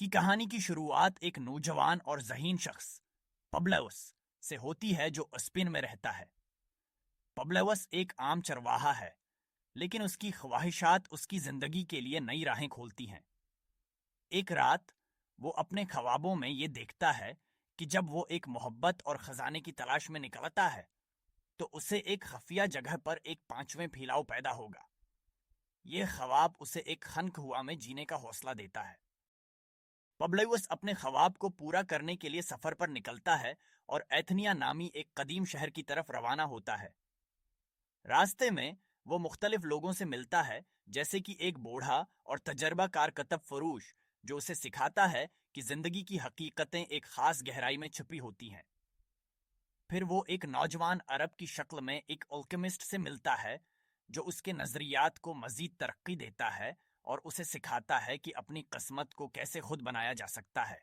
کی کہانی کی شروعات ایک نوجوان اور ذہین شخص پبلوس سے ہوتی ہے جو اسپین میں رہتا ہے۔ پبلوس ایک عام چرواہا ہے، لیکن اس کی خواہشات اس کی زندگی کے لیے نئی راہیں کھولتی ہیں۔ ایک رات وہ اپنے خوابوں میں یہ دیکھتا ہے کہ جب وہ ایک محبت اور خزانے کی تلاش میں نکلتا ہے تو اسے ایک خفیہ جگہ پر ایک پانچویں پھیلاؤ پیدا ہوگا۔ یہ خواب اسے ایک خنک ہوا میں جینے کا حوصلہ دیتا ہے۔ پبلوس اپنے خواب کو پورا کرنے کے لیے سفر پر نکلتا ہے اور ایتھنیا نامی ایک قدیم شہر کی طرف روانہ ہوتا ہے۔ راستے میں وہ مختلف لوگوں سے ملتا ہے، جیسے کہ ایک بوڑھا اور تجربہ کار کتب فروش جو اسے سکھاتا ہے کہ زندگی کی حقیقتیں ایک خاص گہرائی میں چھپی ہوتی ہیں۔ پھر وہ ایک نوجوان عرب کی شکل میں ایک الکیمسٹ سے ملتا ہے جو اس کے نظریات کو مزید ترقی دیتا ہے اور اسے سکھاتا ہے کہ اپنی قسمت کو کیسے خود بنایا جا سکتا ہے۔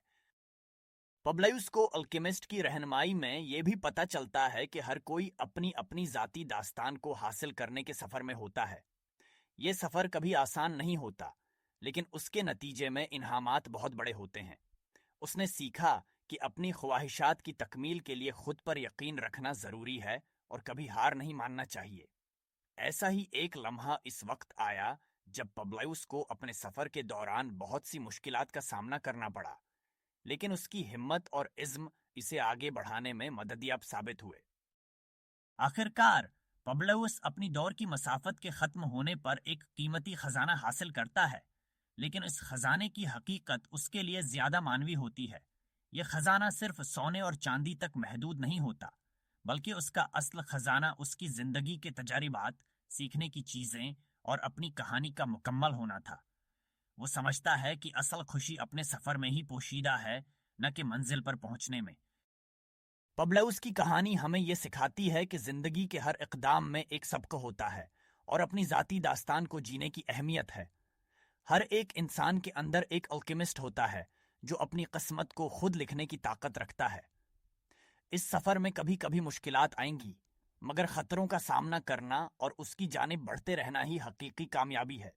پبلیوس کو الکیمسٹ کی رہنمائی میں یہ بھی پتہ چلتا ہے کہ ہر کوئی اپنی اپنی ذاتی داستان کو حاصل کرنے کے سفر میں ہوتا ہے۔ یہ سفر کبھی آسان نہیں ہوتا، لیکن اس کے نتیجے میں انعامات بہت بڑے ہوتے ہیں۔ اس نے سیکھا کہ اپنی خواہشات کی تکمیل کے لیے خود پر یقین رکھنا ضروری ہے اور کبھی ہار نہیں ماننا چاہیے۔ ایسا ہی ایک لمحہ اس وقت آیا جب پبلیوس کو اپنے سفر کے دوران بہت سی مشکلات کا سامنا کرنا پڑا، لیکن اس کی ہمت اور عزم اسے آگے بڑھانے میں مددیاب ثابت ہوئے۔ آخرکار پبلیوس اپنی دور کی مسافت کے ختم ہونے پر ایک قیمتی خزانہ حاصل کرتا ہے، لیکن اس خزانے کی حقیقت اس کے لیے زیادہ معنوی ہوتی ہے۔ یہ خزانہ صرف سونے اور چاندی تک محدود نہیں ہوتا، بلکہ اس کا اصل خزانہ اس کی زندگی کے تجربات، سیکھنے کی چیزیں اور اپنی کہانی کا مکمل ہونا تھا۔ وہ سمجھتا ہے کہ اصل خوشی اپنے سفر میں ہی پوشیدہ ہے، نہ کہ منزل پر پہنچنے میں۔ پبلیوس کی کہانی ہمیں یہ سکھاتی ہے کہ زندگی کے ہر اقدام میں ایک سبق ہوتا ہے اور اپنی ذاتی داستان کو جینے کی اہمیت ہے۔ ہر ایک انسان کے اندر ایک الکیمسٹ ہوتا ہے جو اپنی قسمت کو خود لکھنے کی طاقت رکھتا ہے۔ اس سفر میں کبھی کبھی مشکلات آئیں گی، مگر خطروں کا سامنا کرنا اور اس کی جانب بڑھتے رہنا ہی حقیقی کامیابی ہے۔